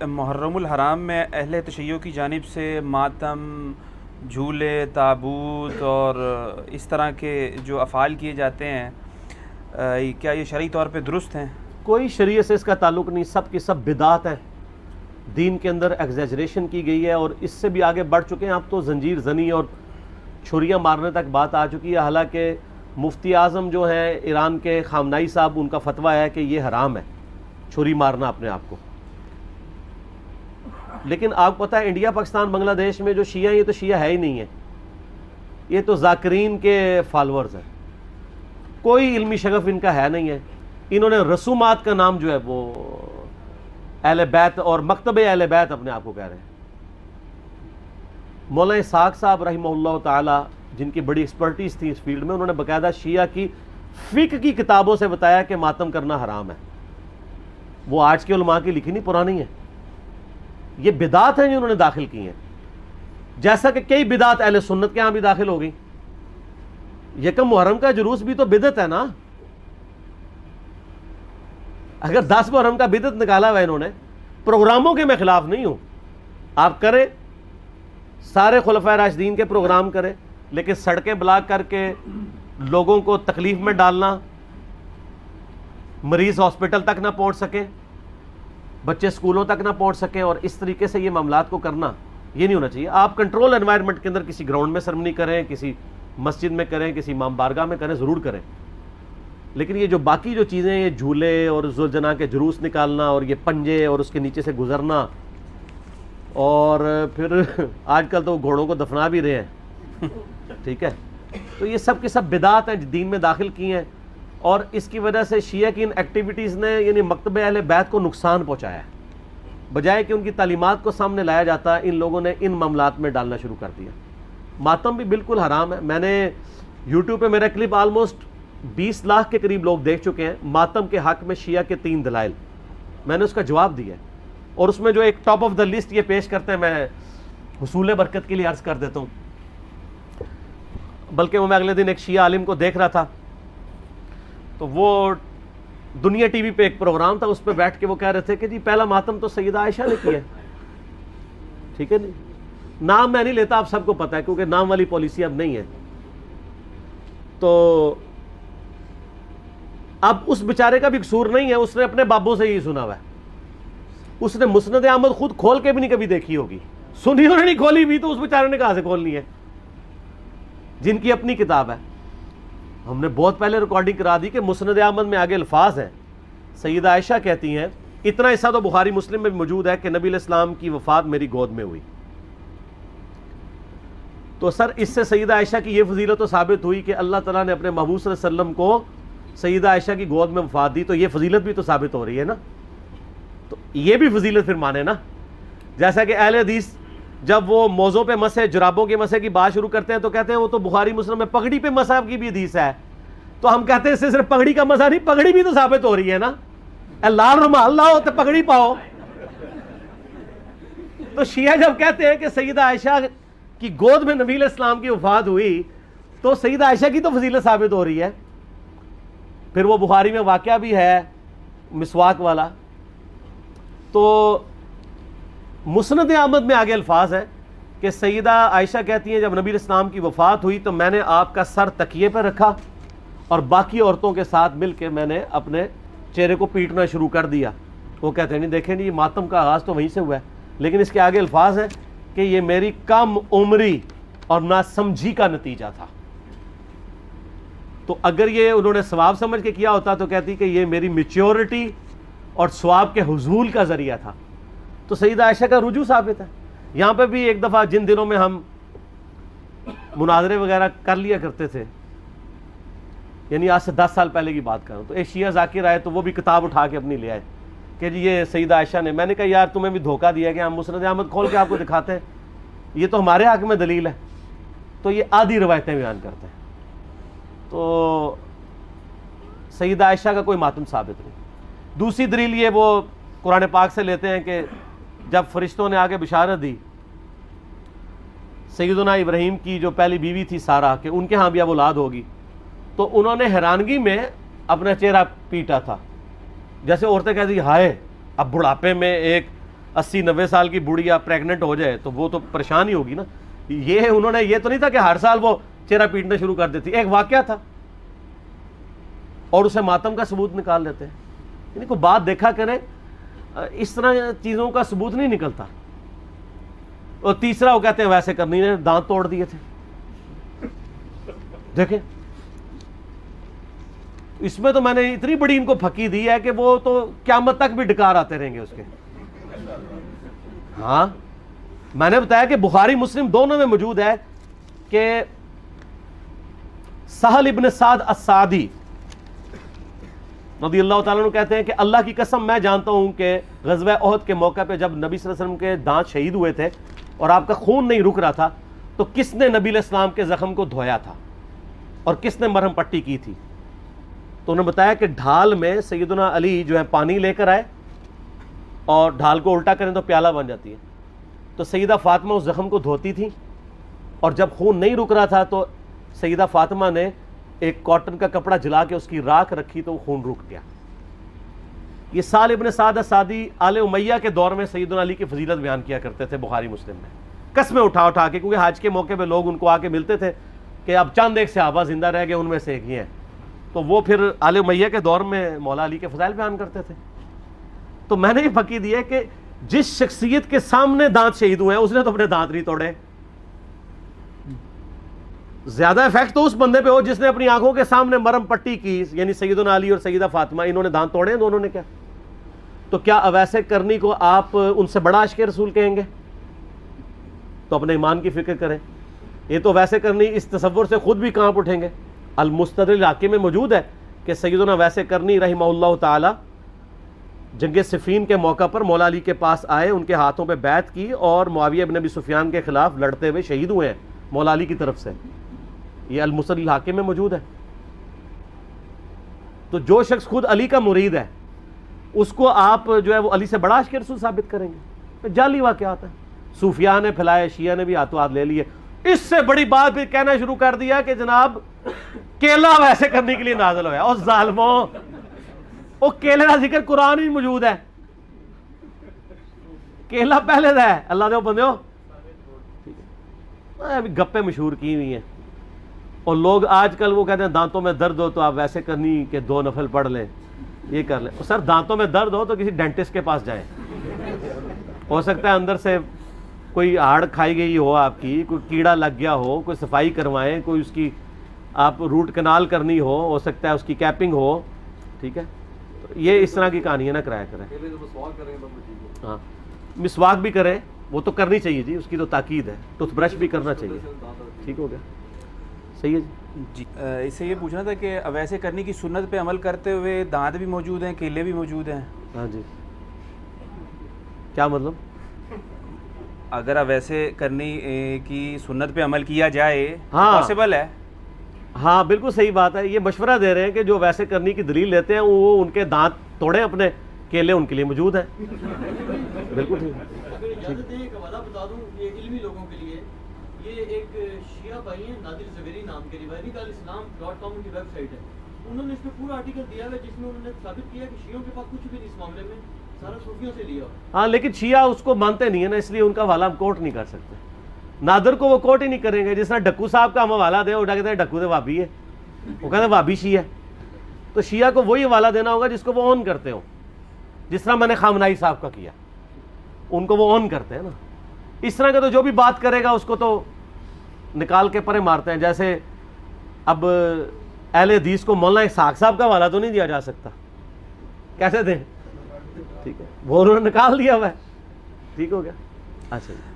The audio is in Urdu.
محرم الحرام میں اہل تشیع کی جانب سے ماتم، جھولے، تابوت اور اس طرح کے جو افعال کیے جاتے ہیں، کیا یہ شرعی طور پہ درست ہیں؟ کوئی شریعت سے اس کا تعلق نہیں، سب کی سب بدعات ہیں، دین کے اندر ایگزیجریشن کی گئی ہے، اور اس سے بھی آگے بڑھ چکے ہیں۔ اب تو زنجیر زنی اور چھریاں مارنے تک بات آ چکی ہے، حالانکہ مفتی اعظم جو ہیں ایران کے خامنائی صاحب، ان کا فتویٰ ہے کہ یہ حرام ہے چھری مارنا اپنے آپ کو۔ لیکن آپ کو پتہ ہے انڈیا، پاکستان، بنگلہ دیش میں جو شیعہ ہیں، یہ تو شیعہ ہے ہی نہیں ہے، یہ تو ذاکرین کے فالورز ہیں، کوئی علمی شغف ان کا ہے نہیں ہے۔ انہوں نے رسومات کا نام جو ہے وہ اہل بیت اور مکتب اہل بیت اپنے آپ کو کہہ رہے ہیں۔ مولانا اسحاق صاحب رحمہ اللہ تعالی، جن کی بڑی ایکسپرٹیز تھی اس فیلڈ میں، انہوں نے باقاعدہ شیعہ کی فقہ کی کتابوں سے بتایا کہ ماتم کرنا حرام ہے۔ وہ آج کے علماء کی لکھی نہیں، پرانی ہے۔ یہ بدعات ہیں جو انہوں نے داخل کی ہیں، جیسا کہ کئی بدعات اہل سنت کے ہاں بھی داخل ہو گئی۔ یکم محرم کا جلوس بھی تو بدعت ہے نا۔ اگر 10 محرم کا بدعت نکالا ہوا انہوں نے، پروگراموں کے میں خلاف نہیں ہوں، آپ کریں، سارے خلفائے راشدین کے پروگرام کریں، لیکن سڑکیں بلاک کر کے لوگوں کو تکلیف میں ڈالنا، مریض ہاسپٹل تک نہ پہنچ سکیں، بچے سکولوں تک نہ پہنچ سکیں، اور اس طریقے سے یہ معاملات کو کرنا، یہ نہیں ہونا چاہیے۔ آپ کنٹرول انوائرمنٹ کے اندر کسی گراؤنڈ میں سرمنی کریں، کسی مسجد میں کریں، کسی امام بارگاہ میں کریں، ضرور کریں، لیکن یہ جو باقی جو چیزیں، یہ جھولے اور ذوالجناح کے جلوس نکالنا اور یہ پنجے اور اس کے نیچے سے گزرنا، اور پھر آج کل تو گھوڑوں کو دفنا بھی رہے ہیں، ٹھیک ہے، تو یہ سب کے سب بدعات ہیں دین میں داخل کی ہیں، اور اس کی وجہ سے شیعہ کی ان ایکٹیویٹیز نے یعنی مکتب اہل بیت کو نقصان پہنچایا ہے۔ بجائے کہ ان کی تعلیمات کو سامنے لایا جاتا، ان لوگوں نے ان معاملات میں ڈالنا شروع کر دیا۔ ماتم بھی بالکل حرام ہے۔ میں نے یوٹیوب پہ میرا کلپ آلموسٹ 20 لاکھ کے قریب لوگ دیکھ چکے ہیں، ماتم کے حق میں شیعہ کے 3 دلائل، میں نے اس کا جواب دیا ہے، اور اس میں جو ایک ٹاپ آف دا لسٹ یہ پیش کرتے ہیں، میں حصول برکت کے لیے عرض کر دیتا ہوں۔ بلکہ میں اگلے دن ایک شیعہ عالم کو دیکھ رہا تھا، تو وہ دنیا ٹی وی پہ ایک پروگرام تھا، اس پہ بیٹھ کے وہ کہہ رہے تھے کہ جی پہلا ماتم تو سیدہ عائشہ نے کیا ہے، ٹھیک ہے نہیں، نام میں نہیں لیتا، آپ سب کو پتا ہے، کیونکہ نام والی پالیسی اب نہیں ہے۔ تو اب اس بیچارے کا بھی قصور نہیں ہے، اس نے اپنے بابوں سے ہی سنا ہوا ہے، اس نے مسند احمد خود کھول کے بھی نہیں کبھی دیکھی ہوگی، سنی انہوں نے نہیں کھولی بھی، تو اس بیچارے نے کہاں سے کھولنی ہے، جن کی اپنی کتاب ہے۔ ہم نے بہت پہلے ریکارڈنگ کرا دی کہ مسند احمد میں آگے الفاظ ہیں، سیدہ عائشہ کہتی ہیں، اتنا حصہ تو بخاری مسلم میں بھی موجود ہے کہ نبی علیہ السلام کی وفات میری گود میں ہوئی۔ تو سر اس سے سیدہ عائشہ کی یہ فضیلت تو ثابت ہوئی کہ اللہ تعالیٰ نے اپنے محبوب صلی اللہ علیہ وسلم کو سیدہ عائشہ کی گود میں وفات دی، تو یہ فضیلت بھی تو ثابت ہو رہی ہے نا، تو یہ بھی فضیلت پھر مانے نا۔ جیسا کہ اہل حدیث جب وہ موضوع پہ مسح، جرابوں کے مسح کی بات شروع کرتے ہیں تو کہتے ہیں وہ تو بخاری مسلم میں پگڑی پہ مسح کی بھی حدیث ہے، تو ہم کہتے ہیں اس سے صرف پگڑی کا مسح نہیں، پگڑی بھی تو ثابت ہو رہی ہے نا، لال رومال لاؤ تو پگڑی پاؤ۔ تو شیعہ جب کہتے ہیں کہ سیدہ عائشہ کی گود میں نبی علیہ السلام کی وفات ہوئی، تو سیدہ عائشہ کی تو فضیلت ثابت ہو رہی ہے۔ پھر وہ بخاری میں واقعہ بھی ہے مسواک والا۔ تو مسند احمد میں آگے الفاظ ہیں کہ سیدہ عائشہ کہتی ہیں جب نبی علیہ السلام کی وفات ہوئی تو میں نے آپ کا سر تکیے پہ رکھا اور باقی عورتوں کے ساتھ مل کے میں نے اپنے چہرے کو پیٹنا شروع کر دیا۔ وہ کہتے ہیں نہیں دیکھیں نہیں، ماتم کا آغاز تو وہیں سے ہوا ہے، لیکن اس کے آگے الفاظ ہیں کہ یہ میری کم عمری اور ناسمجھی کا نتیجہ تھا۔ تو اگر یہ انہوں نے ثواب سمجھ کے کیا ہوتا تو کہتی کہ یہ میری میچیورٹی اور ثواب کے حصول کا ذریعہ تھا۔ تو سیدہ عائشہ کا رجوع ثابت ہے۔ یہاں پہ بھی ایک دفعہ جن دنوں میں ہم مناظرے وغیرہ کر لیا کرتے تھے، یعنی آج سے 10 سال پہلے کی بات کروں، تو ایک شیعہ ذاکر آئے تو وہ بھی کتاب اٹھا کے اپنی لے آئے کہ جی یہ سیدہ عائشہ نے، میں نے کہا یار تمہیں بھی دھوکہ دیا کہ ہم مسند احمد کھول کے آپ کو دکھاتے ہیں، یہ تو ہمارے حق میں دلیل ہے، تو یہ آدھی روایتیں بیان کرتے ہیں۔ تو سیدہ عائشہ کا کوئی ماتم ثابت نہیں۔ دوسری دلیل یہ وہ قرآن پاک سے لیتے ہیں کہ جب فرشتوں نے آگے بشارت دی سیدنا ابراہیم کی جو پہلی بیوی تھی سارہ کہ ان کے ہاں بھی اب اولاد ہوگی، تو انہوں نے حیرانگی میں اپنا چہرہ پیٹا تھا، جیسے عورتیں کہتی ہائے اب بڑھاپے میں ایک 80-90 سال کی بوڑھیا پریگننٹ ہو جائے تو وہ تو پریشان ہی ہوگی نا. یہ انہوں نے یہ تو نہیں تھا کہ ہر سال وہ چہرہ پیٹنا شروع کر دیتی, ایک واقعہ تھا اور اسے ماتم کا ثبوت نکال لیتے ہیں. یعنی کوئی بات دیکھا کریں, اس طرح چیزوں کا ثبوت نہیں نکلتا. اور تیسرا وہ کہتے ہیں ویسے کرنی نے دانت توڑ دیے تھے. دیکھیں اس میں تو میں نے اتنی بڑی ان کو پھکی دی ہے کہ وہ تو قیامت تک بھی ڈکار آتے رہیں گے اس کے. ہاں میں نے بتایا کہ بخاری مسلم دونوں میں موجود ہے کہ سہل ابن سعد السعدی رضی اللہ تعالیٰ عنہ کہتے ہیں کہ اللہ کی قسم میں جانتا ہوں کہ غزوہ احد کے موقع پہ جب نبی صلی اللہ علیہ وسلم کے دانت شہید ہوئے تھے اور آپ کا خون نہیں رک رہا تھا تو کس نے نبی علیہ السلام کے زخم کو دھویا تھا اور کس نے مرہم پٹی کی تھی. تو انہوں نے بتایا کہ ڈھال میں سیدنا علی جو ہے پانی لے کر آئے اور ڈھال کو الٹا کریں تو پیالہ بن جاتی ہے. تو سیدہ فاطمہ اس زخم کو دھوتی تھی اور جب خون نہیں رک رہا تھا تو سیدہ فاطمہ نے ایک کاٹن کا کپڑا جلا کے اس کی راکھ رکھی تو وہ خون رک گیا. یہ سہل ابن سعد السعدی آل امیہ کے دور میں سیدنا علی کی فضیلت بیان کیا کرتے تھے بخاری مسلم میں, قسمیں اٹھا اٹھا کے, کیونکہ حج کے موقع پہ لوگ ان کو آ کے ملتے تھے کہ اب چند ایک صحابہ زندہ رہ گئے, ان میں سے ایک ہی ہیں. تو وہ پھر آل امیہ کے دور میں مولا علی کے فضائل بیان کرتے تھے. تو میں نے یہ پکی دی ہے کہ جس شخصیت کے سامنے دانت شہید ہوئے ہیں اس نے تو اپنے دانت نہیں توڑے. زیادہ افیکٹ تو اس بندے پہ ہو جس نے اپنی آنکھوں کے سامنے مرم پٹی کی, یعنی سیدنا علی اور سیدہ فاطمہ, انہوں نے دانت توڑے ہیں دونوں نے. کیا تو کیا اویسے کرنی کو آپ ان سے بڑا عاشق رسول کہیں گے؟ تو اپنے ایمان کی فکر کریں. یہ تو ویسے کرنی اس تصور سے خود بھی کانپ اٹھیں گے. المستدرک حاکم میں موجود ہے کہ سیدنا ویسے کرنی رحمہ اللہ تعالی جنگ صفین کے موقع پر مولا علی کے پاس آئے, ان کے ہاتھوں پہ بیعت کی اور معاویہ بن ابی سفیان کے خلاف لڑتے ہوئے شہید ہوئے ہیں مولا علی کی طرف سے. یہ المستدرک حاکم میں موجود ہے. تو جو شخص خود علی کا مرید ہے اس کو آپ جو ہے وہ علی سے بڑا عاشق رسول ثابت کریں گے؟ جعلی واقعات ہیں. صوفیاء نے پھیلائے, شیعہ نے بھی ہاتھوں ہاتھ لے لیے. اس سے بڑی بات بھی کہنا شروع کر دیا کہ جناب کیلا ویسے کرنے کے لیے نازل ہوا ہے. اور ظالموں, وہ کیلے کا ذکر قرآن ہی موجود ہے. کیلا پہلے دا ہے. اللہ دے بندے ہو, گپے مشہور کی ہوئی ہیں. اور لوگ آج کل وہ کہتے ہیں دانتوں میں درد ہو تو آپ ویسے کرنی کہ 2 نفل پڑھ لیں, یہ کر لیں. سر دانتوں میں درد ہو تو کسی ڈینٹسٹ کے پاس جائیں. ہو سکتا ہے اندر سے کوئی ہاڑ کھائی گئی ہو آپ کی, کوئی کیڑا لگ گیا ہو, کوئی صفائی کروائیں, کوئی اس کی آپ روٹ کنال کرنی ہو سکتا ہے اس کی کیپنگ ہو. ٹھیک ہے, یہ اس طرح کی کہانیاں نہ کرایا کریں. ہاں مسواک بھی کریں, وہ تو کرنی چاہیے جی, اس کی تو تاکید ہے. ٹوتھ برش بھی کرنا چاہیے. ٹھیک ہو گیا, صحیح ہے جی. اس سے یہ پوچھنا تھا کہ ویسے کرنے کی سنت پہ عمل کرتے ہوئے دانت بھی موجود ہیں, کیلے بھی موجود ہیں. ہاں جی, کیا مطلب؟ اگر ویسے کرنے کی سنت پہ عمل کیا جائے ہاں پاسبل ہے. ہاں بالکل صحیح بات ہے. یہ مشورہ دے رہے ہیں کہ جو ویسے کرنے کی دلیل لیتے ہیں وہ ان کے دانت توڑیں اپنے, کیلے ان کے لیے موجود ہیں. بالکل ٹھیک. ایک حوالہ بتا دوں یہ علمی لوگوں کے لیے. یہ ایک شیعہ بھائی ہیں نادر زبیری نام کے, روایت الاسلام.com کی ویب سائٹ ہے. انہوں نے اس پہ پورا آرٹیکل دیا ہے جس میں انہوں نے ثابت کیا کہ شیعوں کے پاس کچھ بھی نہیں اس معاملے میں, سارا صوفیوں سے لیا. ہاں لیکن شیعہ اس کو مانتے نہیں ہے نا, اس لیے ان کا حوالہ ہم کوٹ نہیں کر سکتے. نادر کو وہ کوٹ ہی نہیں کریں گے. جس طرح ڈکو صاحب کا ہم حوالہ دیں, وہ کہتے ہیں ڈکو تو وابی ہے, وہ کہتے ہیں وابی شیعہ. تو شیعہ کو وہی حوالہ دینا ہوگا جس کو وہ اون کرتے ہوں. جس طرح میں نے خامنائی صاحب کا کیا, ان کو وہ اون کرتے ہیں نا. اس طرح کا تو جو بھی بات کرے گا اس کو تو نکال کے پرے مارتے ہیں. جیسے اب اہل حدیث کو مولانا اسحاق صاحب کا حوالہ تو نہیں دیا جا سکتا, کیسے دیں؟ ٹھیک ہے, وہ انہوں نے نکال دیا ہوا ہے. ٹھیک ہو گیا. اچھا جی.